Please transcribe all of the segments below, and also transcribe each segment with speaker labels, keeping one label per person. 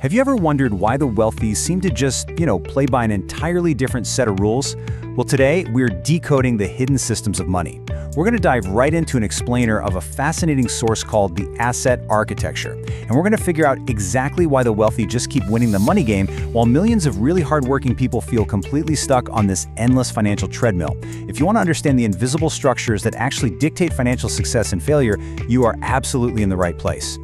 Speaker 1: Have you ever wondered why the wealthy seem to just, play by an entirely different set of rules? Well, today we're decoding the hidden systems of money. We're going to dive right into an explainer of a fascinating source called the asset architecture. And we're going to figure out exactly why the wealthy just keep winning the money game while millions of really hardworking people feel completely stuck on this endless financial treadmill. If you want to understand the invisible structures that actually dictate financial success and failure, you are absolutely in the right place.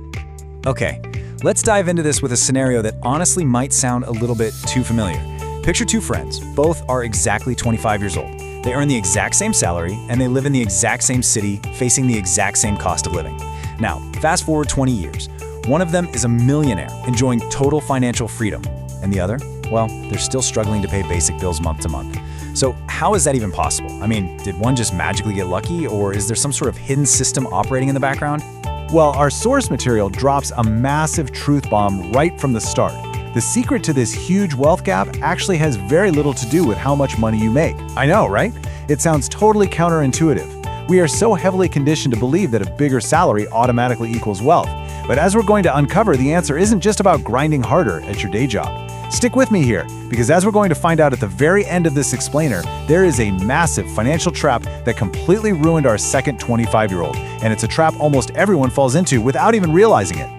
Speaker 2: Okay, let's dive into this with a scenario that honestly might sound a little bit too familiar. Picture two friends. Both are exactly 25 years old. They earn the exact same salary, and they live in the exact same city, facing the exact same cost of living. Now, fast forward 20 years. One of them is a millionaire, enjoying total financial freedom. And the other? Well, they're still struggling to pay basic bills month to month. So how is that even possible? I mean, did one just magically get lucky, or is there some sort of hidden system operating in the background?
Speaker 3: Well, our source material drops a massive truth bomb right from the start. The secret to this huge wealth gap actually has very little to do with how much money you make. I know, right? It sounds totally counterintuitive. We are so heavily conditioned to believe that a bigger salary automatically equals wealth. But as we're going to uncover, the answer isn't just about grinding harder at your day job. Stick with me here, because as we're going to find out at the very end of this explainer, there is a massive financial trap that completely ruined our second 25-year-old, and it's a trap almost everyone falls into without even realizing it.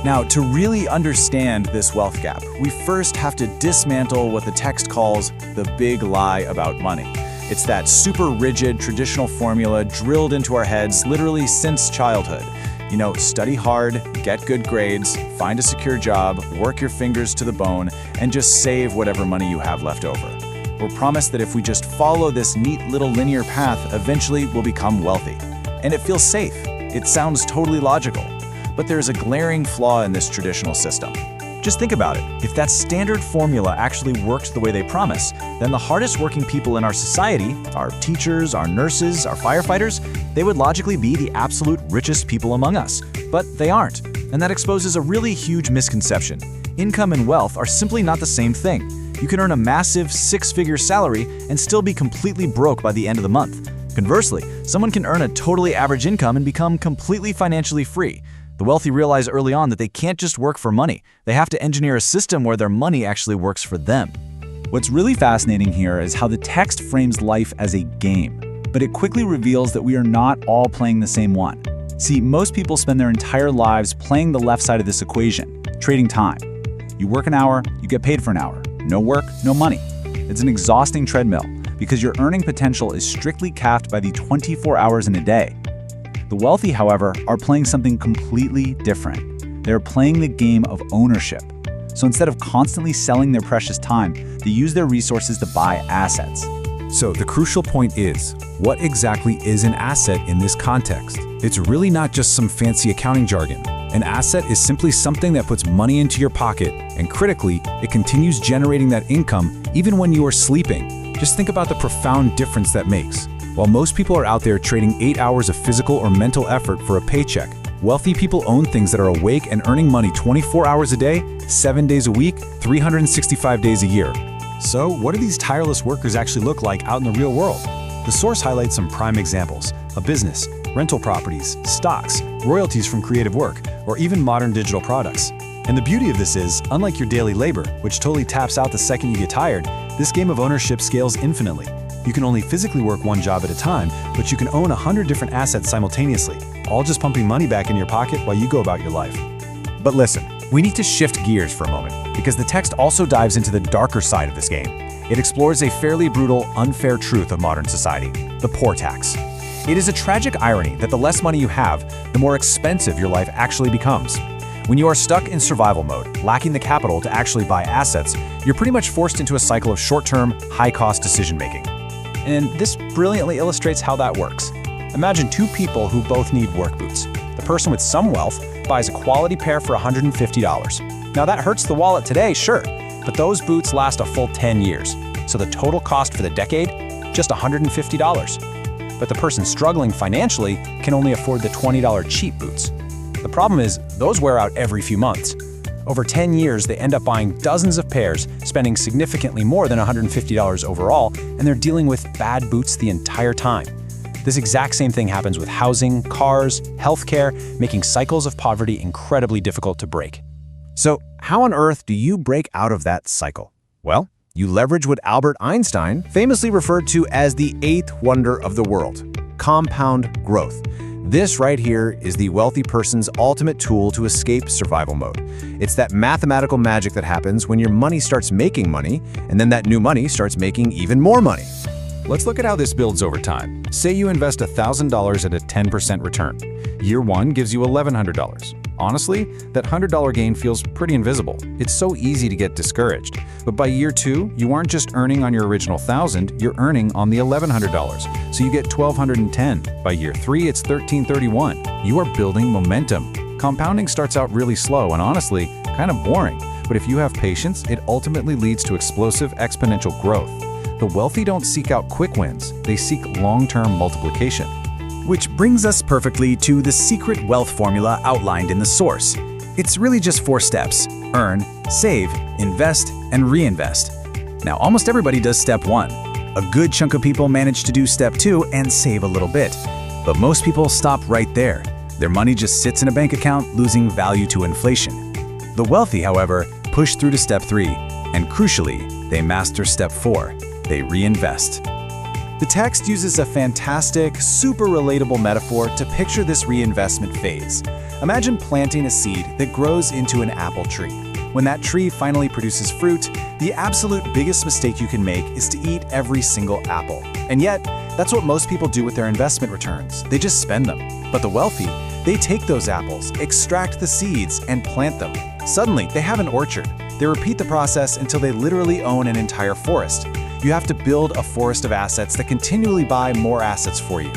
Speaker 2: Now, to really understand this wealth gap, we first have to dismantle what the text calls the big lie about money. It's that super rigid, traditional formula drilled into our heads literally since childhood. Study hard, get good grades, find a secure job, work your fingers to the bone, and just save whatever money you have left over. We're promised that if we just follow this neat little linear path, eventually we'll become wealthy. And it feels safe. It sounds totally logical. But there's a glaring flaw in this traditional system. Just think about it. If that standard formula actually worked the way they promise, then the hardest working people in our society, our teachers, our nurses, our firefighters, they would logically be the absolute richest people among us. But they aren't. And that exposes a really huge misconception. Income and wealth are simply not the same thing. You can earn a massive six-figure salary and still be completely broke by the end of the month. Conversely, someone can earn a totally average income and become completely financially free. The wealthy realize early on that they can't just work for money. They have to engineer a system where their money actually works for them.
Speaker 4: What's really fascinating here is how the text frames life as a game, but it quickly reveals that we are not all playing the same one. See, most people spend their entire lives playing the left side of this equation, trading time. You work an hour, you get paid for an hour. No work, no money. It's an exhausting treadmill because your earning potential is strictly capped by the 24 hours in a day. The wealthy, however, are playing something completely different. They're playing the game of ownership. So instead of constantly selling their precious time, they use their resources to buy assets.
Speaker 1: So the crucial point is, what exactly is an asset in this context? It's really not just some fancy accounting jargon. An asset is simply something that puts money into your pocket, and critically, it continues generating that income even when you are sleeping. Just think about the profound difference that makes. While most people are out there trading 8 hours of physical or mental effort for a paycheck, wealthy people own things that are awake and earning money 24 hours a day, 7 days a week, 365 days a year. So what do these tireless workers actually look like out in the real world? The source highlights some prime examples: a business, rental properties, stocks, royalties from creative work, or even modern digital products. And the beauty of this is, unlike your daily labor, which totally taps out the second you get tired, this game of ownership scales infinitely. You can only physically work one job at a time, but you can own 100 different assets simultaneously, all just pumping money back in your pocket while you go about your life. But listen, we need to shift gears for a moment, because the text also dives into the darker side of this game. It explores a fairly brutal, unfair truth of modern society: the poor tax. It is a tragic irony that the less money you have, the more expensive your life actually becomes. When you are stuck in survival mode, lacking the capital to actually buy assets, you're pretty much forced into a cycle of short-term, high-cost decision-making. And this brilliantly illustrates how that works. Imagine two people who both need work boots. The person with some wealth buys a quality pair for $150. Now that hurts the wallet today, sure, but those boots last a full 10 years. So the total cost for the decade, just $150. But the person struggling financially can only afford the $20 cheap boots. The problem is, those wear out every few months. Over 10 years, they end up buying dozens of pairs, spending significantly more than $150 overall, and they're dealing with bad boots the entire time. This exact same thing happens with housing, cars, healthcare, making cycles of poverty incredibly difficult to break.
Speaker 3: So, how on earth do you break out of that cycle? Well, you leverage what Albert Einstein famously referred to as the eighth wonder of the world: compound growth. This right here is the wealthy person's ultimate tool to escape survival mode. It's that mathematical magic that happens when your money starts making money, and then that new money starts making even more money.
Speaker 1: Let's look at how this builds over time. Say you invest $1,000 at a 10% return. Year 1 gives you $1,100. Honestly, that $100 gain feels pretty invisible. It's so easy to get discouraged. But by year 2, you aren't just earning on your original $1,000, you're earning on the $1,100. So you get $1,210. By year 3, it's $1,331. You are building momentum. Compounding starts out really slow and honestly, kind of boring. But if you have patience, it ultimately leads to explosive exponential growth. The wealthy don't seek out quick wins, they seek long-term multiplication.
Speaker 4: Which brings us perfectly to the secret wealth formula outlined in the source. It's really just 4 steps: earn, save, invest, and reinvest. Now, almost everybody does step 1. A good chunk of people manage to do step 2 and save a little bit. But most people stop right there. Their money just sits in a bank account, losing value to inflation. The wealthy, however, push through to step 3, and crucially, they master step 4. They reinvest. The text uses a fantastic, super relatable metaphor to picture this reinvestment phase. Imagine planting a seed that grows into an apple tree. When that tree finally produces fruit, the absolute biggest mistake you can make is to eat every single apple. And yet, that's what most people do with their investment returns. They just spend them. But the wealthy, they take those apples, extract the seeds, and plant them. Suddenly, they have an orchard. They repeat the process until they literally own an entire forest. You have to build a forest of assets that continually buy more assets for you.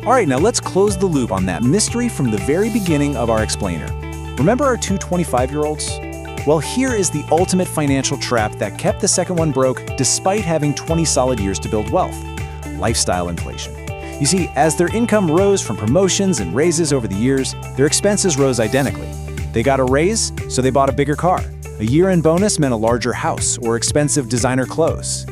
Speaker 4: All right, now let's close the loop on that mystery from the very beginning of our explainer. Remember our 2 25-year-olds? Well, here is the ultimate financial trap that kept the second one broke despite having 20 solid years to build wealth: lifestyle inflation. You see, as their income rose from promotions and raises over the years, their expenses rose identically. They got a raise, so they bought a bigger car. A year-end bonus meant a larger house or expensive designer clothes.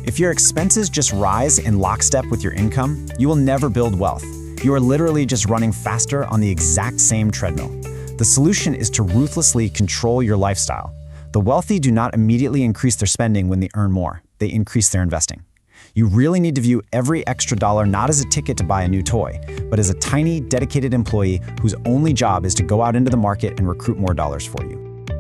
Speaker 5: If your expenses just rise in lockstep with your income, you will never build wealth. You are literally just running faster on the exact same treadmill. The solution is to ruthlessly control your lifestyle. The wealthy do not immediately increase their spending when they earn more. They increase their investing. You really need to view every extra dollar not as a ticket to buy a new toy, but as a tiny, dedicated employee whose only job is to go out into the market and recruit more dollars for you.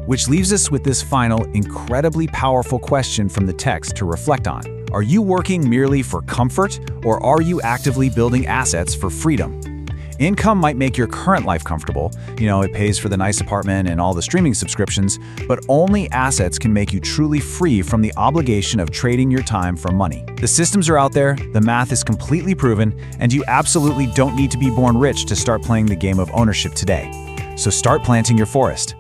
Speaker 1: Which leaves us with this final, incredibly powerful question from the text to reflect on. Are you working merely for comfort, or are you actively building assets for freedom? Income might make your current life comfortable. It pays for the nice apartment and all the streaming subscriptions, but only assets can make you truly free from the obligation of trading your time for money. The systems are out there, the math is completely proven, and you absolutely don't need to be born rich to start playing the game of ownership today. So start planting your forest.